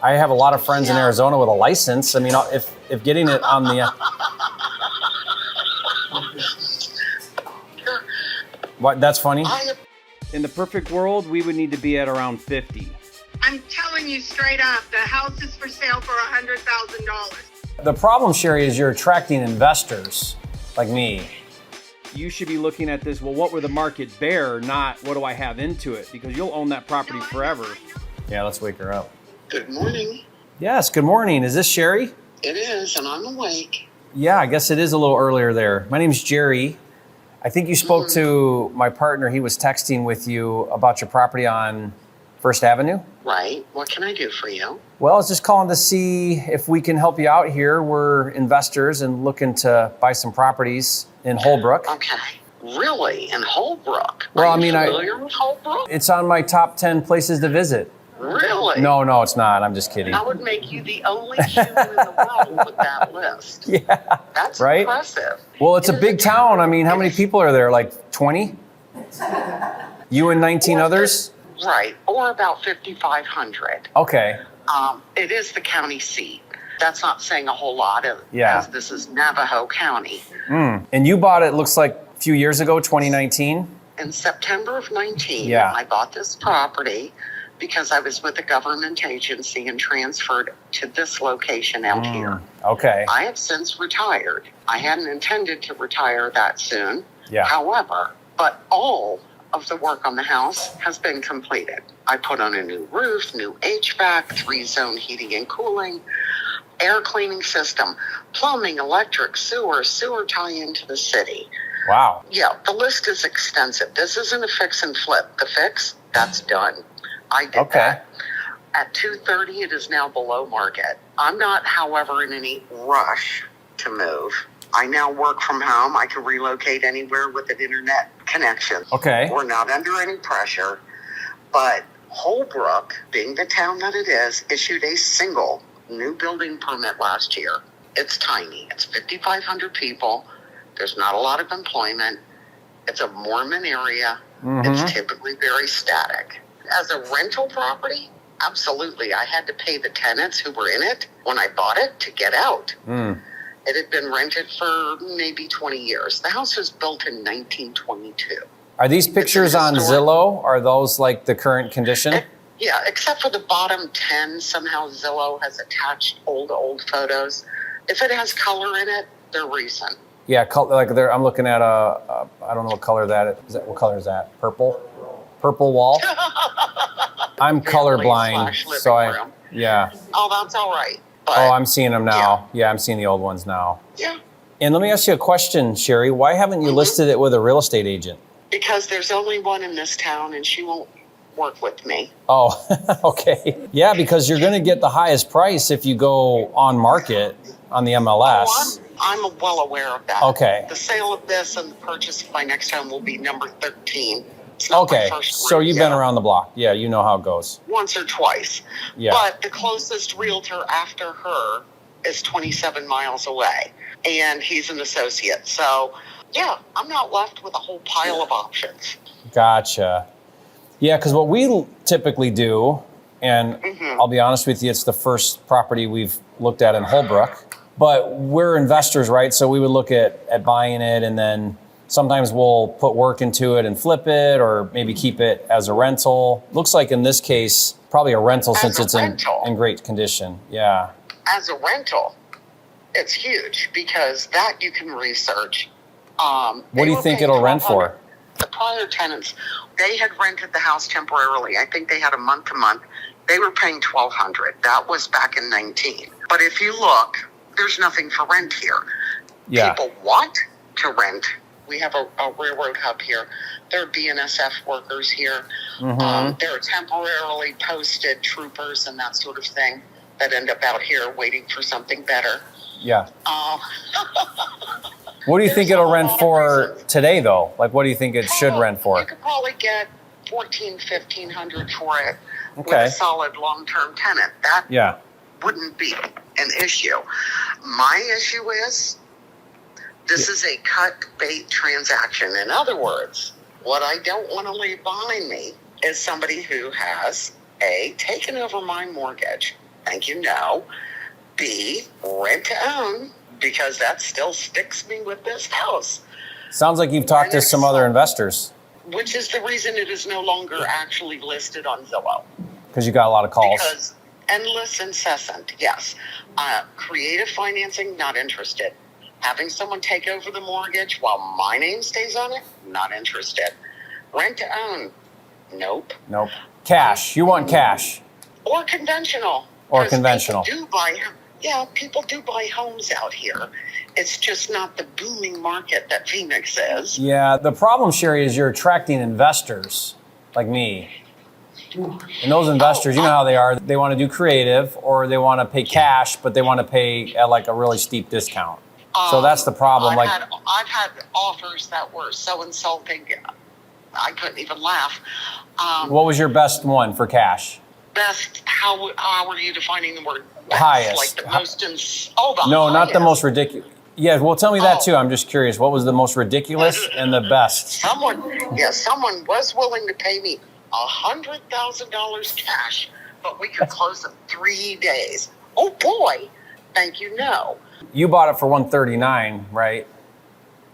I have a lot of friends in Arizona with a license. I mean, if getting it on the... What? That's funny? In the perfect world, we would need to be at around 50. I'm telling you straight up, the house is for sale for $100,000. The problem, Sherry, is you're attracting investors like me. You should be looking at this, well, what were the market bear, not what do I have into it? Because you'll own that property forever. Yeah, let's wake her up. Good morning. Yes, good morning. Is this Sherry? It is, and I'm awake. Yeah, I guess it is a little earlier there. My name's Jerry. I think you spoke to my partner. He was texting with you about your property on First Avenue. Right. What can I do for you? Well, I was just calling to see if we can help you out here. We're investors and looking to buy some properties in Holbrook. Okay. Really? In Holbrook? Well, Are you familiar with Holbrook? It's on my top 10 places to visit. Really? No, it's not. I'm just kidding. That would make you the only human in the world with that list. Yeah. That's right? impressive. Well, it's a big town. I mean, how many people are there? Like 20? You and 19 others? Right. Or about 5,500. Okay. It is the county seat. That's not saying a whole lot, Yeah. as this is Navajo County. And you bought it, looks like a few years ago, 2019? In September of 19, Yeah. I bought this property because I was with a government agency and transferred to this location out here. Okay. I have since retired. I hadn't intended to retire that soon. Yeah. However, but all of the work on the house has been completed. I put on a new roof, new HVAC, 3-zone heating and cooling, air cleaning system, plumbing, electric, sewer tie-in to the city. Wow. Yeah, the list is extensive. This isn't a fix and flip. The fix, that's done. I did that. At 2:30, it is now below market. I'm not, however, in any rush to move. I now work from home. I can relocate anywhere with an internet connection. Okay. We're not under any pressure. But Holbrook, being the town that it is, issued a single new building permit last year. It's tiny. It's 5,500 people. There's not a lot of employment. It's a Mormon area. It's typically very static. As a rental property, absolutely. I had to pay the tenants who were in it when I bought it to get out. It had been rented for maybe 20 years. The house was built in 1922. Are these pictures on Zillow? Are those like the current condition? Yeah, except for the bottom 10. Somehow Zillow has attached old photos. If it has color in it, they're recent. Yeah, like there. I'm looking at I don't know what color that is. What color is that? Purple wall. I'm colorblind, so yeah. Oh, that's all right. But, I'm seeing them now. Yeah, I'm seeing the old ones now. Yeah. And let me ask you a question, Sherry. Why haven't you listed it with a real estate agent? Because there's only one in this town, and she won't work with me. Oh, okay. Yeah, because you're going to get the highest price if you go on market on the MLS. Oh, I'm well aware of that. Okay. The sale of this and the purchase of my next home will be number 13. Okay, so you've been around the block. Yeah, you know how it goes. Once or twice. Yeah. But the closest realtor after her is 27 miles away, and he's an associate. So, yeah, I'm not left with a whole pile of options. Gotcha. Yeah, because what we typically do, and I'll be honest with you, it's the first property we've looked at in Holbrook, but we're investors, right? So we would look at buying it, and then sometimes we'll put work into it and flip it, or maybe keep it as a rental. Looks like in this case, probably a rental since it's in great condition. Yeah. As a rental, it's huge because that you can research. What do you think it'll rent for? The prior tenants, they had rented the house temporarily. I think they had a month to month. They were paying $1,200. That was back in 19. But if you look, there's nothing for rent here. Yeah. People want to rent. We have a railroad hub here. There are BNSF workers here. There are temporarily posted troopers and that sort of thing that end up out here waiting for something better. Yeah. What do you think it'll rent for today, though? Like, what do you think it should rent for? You could probably get $1,400-1,500 for it with a solid long-term tenant. That wouldn't be an issue. My issue is this is a cut-bait transaction. In other words, what I don't want to leave behind me is somebody who has, A, taken over my mortgage Thank you, no. B, rent to own, because that still sticks me with this house. Sounds like you've talked to some other investors. Which is the reason it is no longer actually listed on Zillow. Because you got a lot of calls. Because endless, incessant, yes. Creative financing, not interested. Having someone take over the mortgage while my name stays on it, not interested. Rent to own, nope. Nope. Cash. You want cash. Or conventional. Or conventional. People do buy homes out here. It's just not the booming market that Phoenix is. Yeah, the problem, Sherry, is you're attracting investors like me. And those investors, you know how they are. They want to do creative, or they want to pay cash, but they want to pay at like a really steep discount. So that's the problem. I've had offers that were so insulting, I couldn't even laugh. What was your best one for cash? Best, how are you defining the word best? Highest. Like the most, No, not the most ridiculous. Yeah, well, tell me that too. I'm just curious. What was the most ridiculous and the best? Someone was willing to pay me $100,000 cash, but we could close in 3 days. Oh boy, thank you, no. You bought it for $139, right?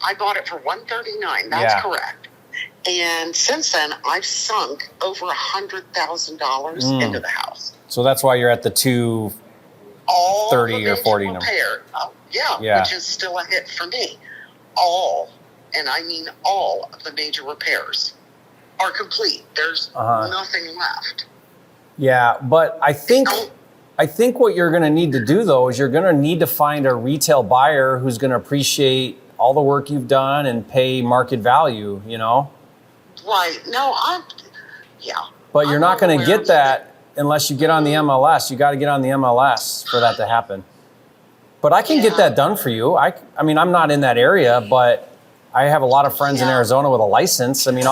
I bought it for $139. That's correct. And since then, I've sunk over $100,000 into the house. So that's why you're at the 230 or 40 number. Which is still a hit for me. All, and I mean all of the major repairs are complete. There's nothing left. Yeah, but I think what you're going to need to do, though, is you're going to need to find a retail buyer who's going to appreciate all the work you've done and pay market value, you know? Right. No, But you're not going to get that unless you get on the MLS. You got to get on the MLS for that to happen. But I can get that done for you. I mean, I'm not in that area, but I have a lot of friends in Arizona with a license. I mean,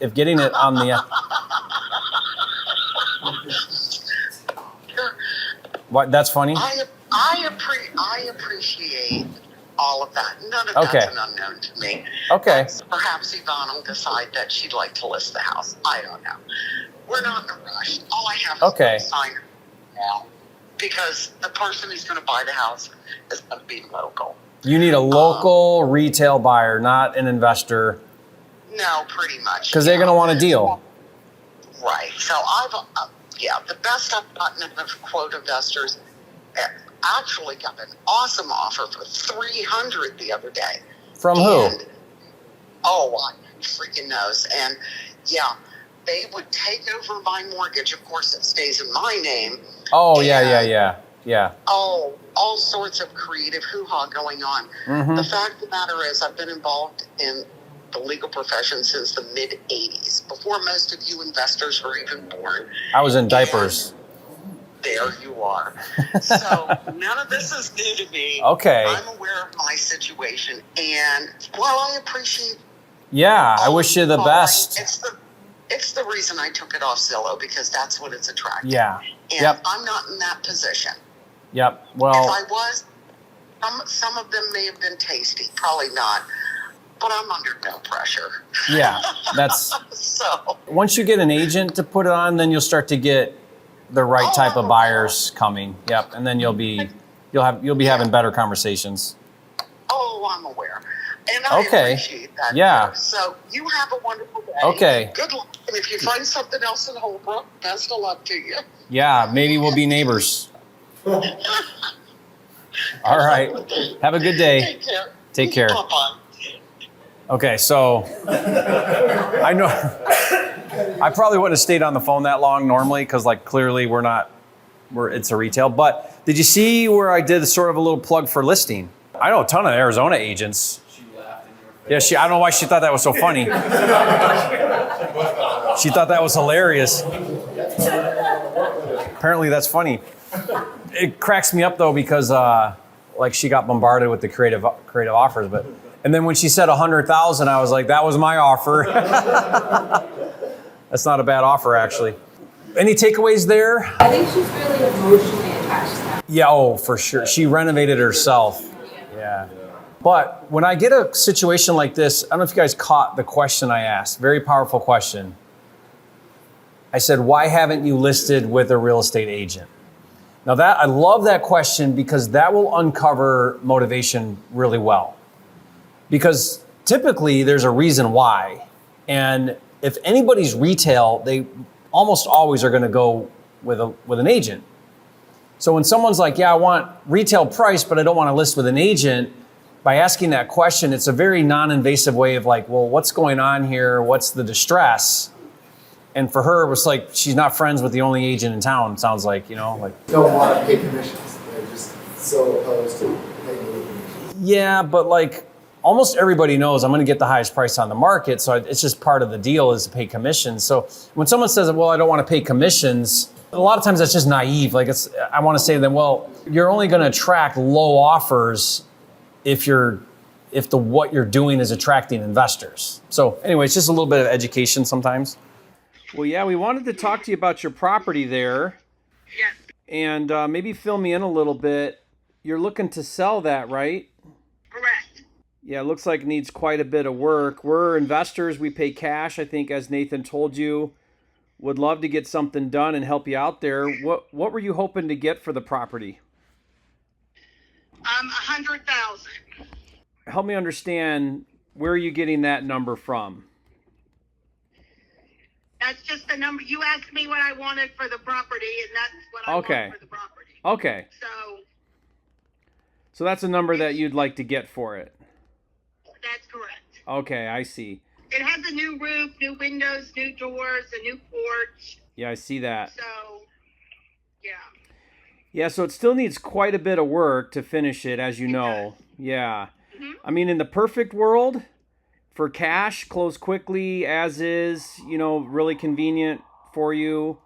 if getting it on the... What? That's funny? I appreciate all of that. None of that's an unknown to me. Okay. Perhaps Yvonne will decide that she'd like to list the house. I don't know. We're not in a rush. All I have is a sign now, because the person who's going to buy the house is going to be local. You need a local retail buyer, not an investor. No, pretty much. Because they're going to want a deal. Right. So the best I've gotten of quote investors actually got an awesome offer for $300 the other day. From who? I freaking knows. And they would take over my mortgage. Of course, it stays in my name. Oh, yeah. Oh, all sorts of creative hoo-ha going on. Mm-hmm. The fact of the matter is, I've been involved in the legal profession since the mid-'80s, before most of you investors were even born. I was in diapers. There you are. So none of this is new to me. Okay. I'm aware of my situation, and while I appreciate... Yeah, I wish you the best. It's the reason I took it off Zillow, because that's what it's attracting. Yeah. And I'm not in that position. Yep. Well, if I was, some of them may have been tasty, probably not, but I'm under no pressure. Yeah, that's... So once you get an agent to put it on, then you'll start to get the right type of buyers coming. Yep, and then you'll be having better conversations. Oh, I'm aware. And I appreciate that. Yeah. Too. So you have a wonderful day. Okay. Good luck. And if you find something else in Holbrook, best of luck to you. Yeah, maybe we'll be neighbors. All right. Have a good day. Take care. Bye-bye. Okay, so I know I probably wouldn't have stayed on the phone that long normally, because clearly it's a retail. But did you see where I did sort of a little plug for listing? I know a ton of Arizona agents. Yeah, I don't know why she thought that was so funny. She thought that was hilarious. Apparently that's funny. It cracks me up though, because she got bombarded with the creative offers, and then when she said 100,000, I was like, that was my offer. That's not a bad offer, actually. Any takeaways there? I think she's really emotionally attached to that. Yeah, for sure. She renovated herself. Yeah. But when I get a situation like this, I don't know if you guys caught the question I asked. Very powerful question. I said, why haven't you listed with a real estate agent? Now that I love that question because that will uncover motivation really well. Because typically there's a reason why. And if anybody's retail, they almost always are going to go with an agent. So when someone's like, yeah, I want retail price, but I don't want to list with an agent, by asking that question, it's a very non-invasive way of like, well, what's going on here? What's the distress? And for her, it was like, she's not friends with the only agent in town, sounds like, like. Don't want to pay commissions. They're just so opposed to paying commissions. Yeah, but like almost everybody knows I'm going to get the highest price on the market. So it's just part of the deal is to pay commissions. So when someone says, well, I don't want to pay commissions, a lot of times that's just naive. Like I want to say to them, well, you're only going to attract low offers if what you're doing is attracting investors. So anyway, it's just a little bit of education sometimes. Well, yeah, we wanted to talk to you about your property there. Yes. And maybe fill me in a little bit. You're looking to sell that, right? Correct. Yeah, it looks like it needs quite a bit of work. We're investors. We pay cash, I think, as Nathan told you. Would love to get something done and help you out there. What were you hoping to get for the property? 100,000. Help me understand, where are you getting that number from? That's just the number. You asked me what I wanted for the property, and that's what I Okay. want for the property. Okay. So that's a number that you'd like to get for it. That's correct. Okay, I see. It has a new roof, new windows, new doors, a new porch. Yeah, I see that. So, yeah. Yeah, so it still needs quite a bit of work to finish it, as you know. Yeah. Mhm. I mean, in the perfect world, for cash, close quickly, as is, really convenient for you.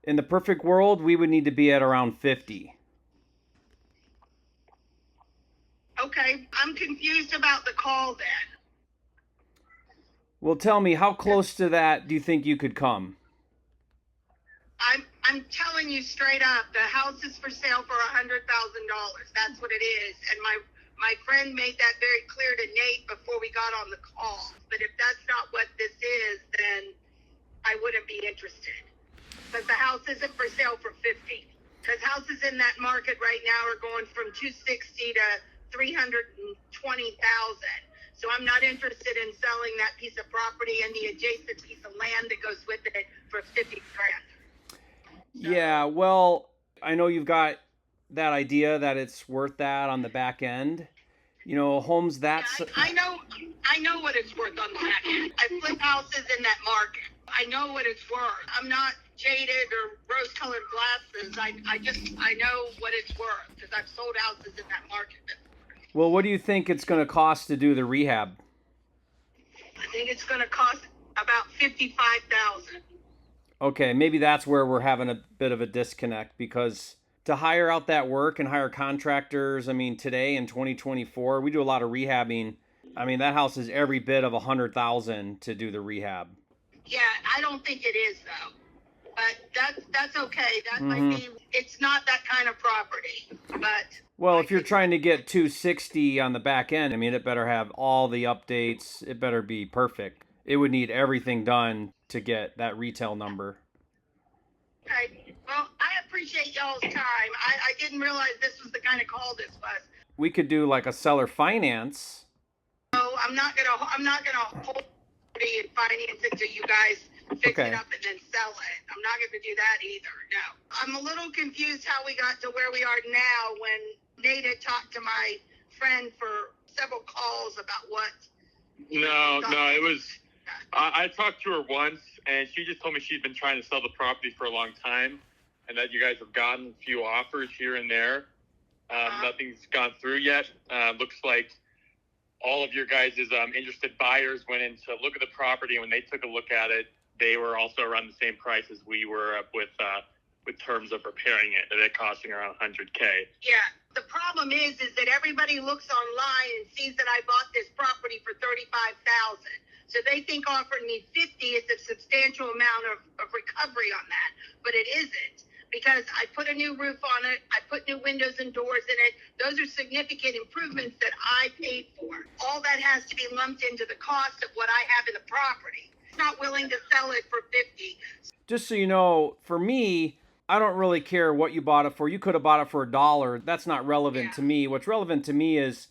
In the perfect world, we would need to be at around 50. Okay, I'm confused about the call then. Well, tell me, how close to that do you think you could come? I'm telling you straight up, the house is for sale for $100,000. That's what it is. And my friend made that very clear to Nate before we got on the call. But if that's not what this is, then I wouldn't be interested. But the house isn't for sale for 50. Because houses in that market right now are going from 260 to 320,000. So I'm not interested in selling that piece of property and the adjacent piece of land that goes with it for 50 grand. Yeah, well, I know you've got that idea that it's worth that on the back end. Homes that's... I know what it's worth on the back end. I flip houses in that market. I know what it's worth. I'm not jaded or rose-colored glasses. I know what it's worth because I've sold houses in that market before. Well, what do you think it's going to cost to do the rehab? I think it's going to cost about $55,000. Okay, maybe that's where we're having a bit of a disconnect, because to hire out that work and hire contractors, I mean, today in 2024, we do a lot of rehabbing. I mean, that house is every bit of $100,000 to do the rehab. Yeah, I don't think it is though. But that's okay. That might be. It's not that kind of property. But well, if you're trying to get 260 on the back end, I mean, it better have all the updates. It better be perfect. It would need everything done to get that retail number. okay. Well, I appreciate y'all's time. I didn't realize this was the kind of call this was. We could do like a seller finance. So I'm not gonna hold it and finance it till you guys fix Okay. it up and then sell it. I'm not gonna do that either. No. I'm a little confused how we got to where we are now when Nate had talked to my friend for several calls about what. No, it was. I talked to her once, and she just told me she'd been trying to sell the property for a long time, and that you guys have gotten a few offers here and there. Nothing's gone through yet. Looks like all of your guys' interested buyers went in to look at the property, and when they took a look at it, they were also around the same price as we were with terms of repairing it, and it costing around $100K. Yeah. The problem is that everybody looks online and sees that I bought this property for $35,000. So they think offering me $50 is a substantial amount of recovery on that, but it isn't, because I put a new roof on it, I put new windows and doors in it. Those are significant improvements that I paid for. All that has to be lumped into the cost of what I have in the property. It's not willing to sell it for $50. Just so you know, for me, I don't really care what you bought it for. You could have bought it for $1. That's not relevant to me. What's relevant to me is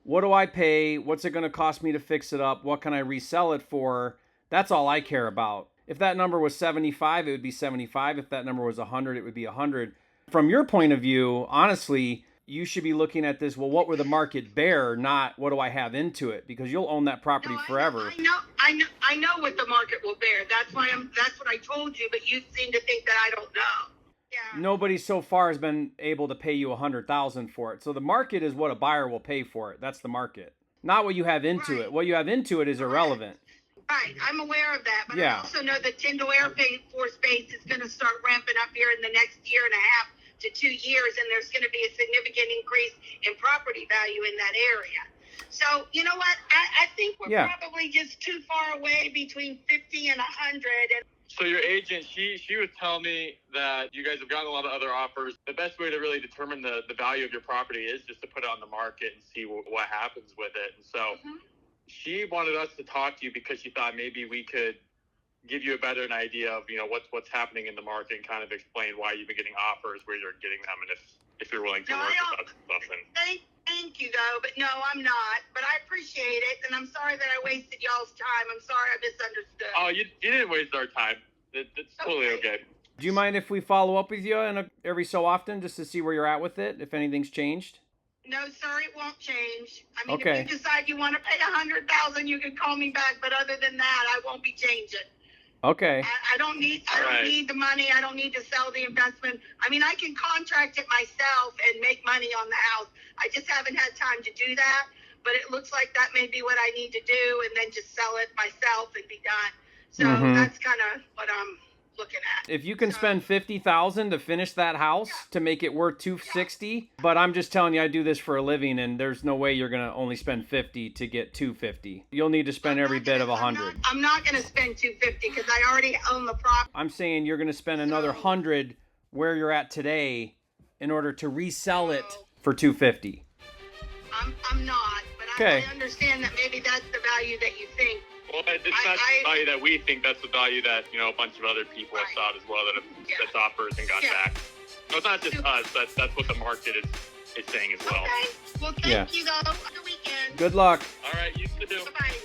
what do I pay? What's it going to cost me to fix it up? What can I resell it for? That's all I care about. If that number was 75, it would be 75. If that number was 100, it would be 100. From your point of view, honestly, you should be looking at this, well, what would the market bear, not what do I have into it? Because you'll own that property forever. I know what the market will bear. That's what I told you, but you seem to think that I don't know. Yeah. Nobody so far has been able to pay you $100,000 for it. So the market is what a buyer will pay for it. That's the market, not what you have into it. What you have into it is irrelevant. Right, I'm aware of that, but I Yeah. also know the Tyndall Air Force Base is going to start ramping up here in the next year and a half to 2 years, and there's going to be a significant increase in property value in that area. So, you know what? I think we're probably just too far away between 50 and 100. And So your agent, she was telling me that you guys have gotten a lot of other offers. The best way to really determine the value of your property is just to put it on the market and see what happens with it. And so she wanted us to talk to you because she thought maybe we could give you a better idea of, what's happening in the market and kind of explain why you've been getting offers, where you're getting them, and if you're willing to work with us or something. Thank you, though, but no, I'm not. But I appreciate it, and I'm sorry that I wasted y'all's time. I'm sorry I misunderstood. Oh, you didn't waste our time. It's totally okay. Do you mind if we follow up with you every so often just to see where you're at with it, if anything's changed? No, sir, it won't change. I mean, Okay. if you decide you want to pay $100,000, you can call me back. But other than that, I won't be changing. Okay. I don't need the money. I don't need to sell the investment. I mean, I can contract it myself and make money on the house. I just haven't had time to do that. But it looks like that may be what I need to do, and then just sell it myself and be done. So that's kind of what I'm looking at. If you can spend $50,000 to finish that house to make it worth $260, but I'm just telling you, I do this for a living, and there's no way you're gonna only spend $50 to get $250. You'll need to spend every bit of $100. I'm not going to spend $250 because I already own the property. I'm saying you're gonna spend another $100 where you're at today in order to resell it for $250. I'm not, but I understand that maybe that's the value that you think. Well, it's not the value that we think. That's the value that a bunch of other people have thought as well that's offers and got back. No, it's not just us. That's what the market is saying as well. Okay. Well, thank you though. Have a good weekend. Good luck. All right, you too. Bye-bye.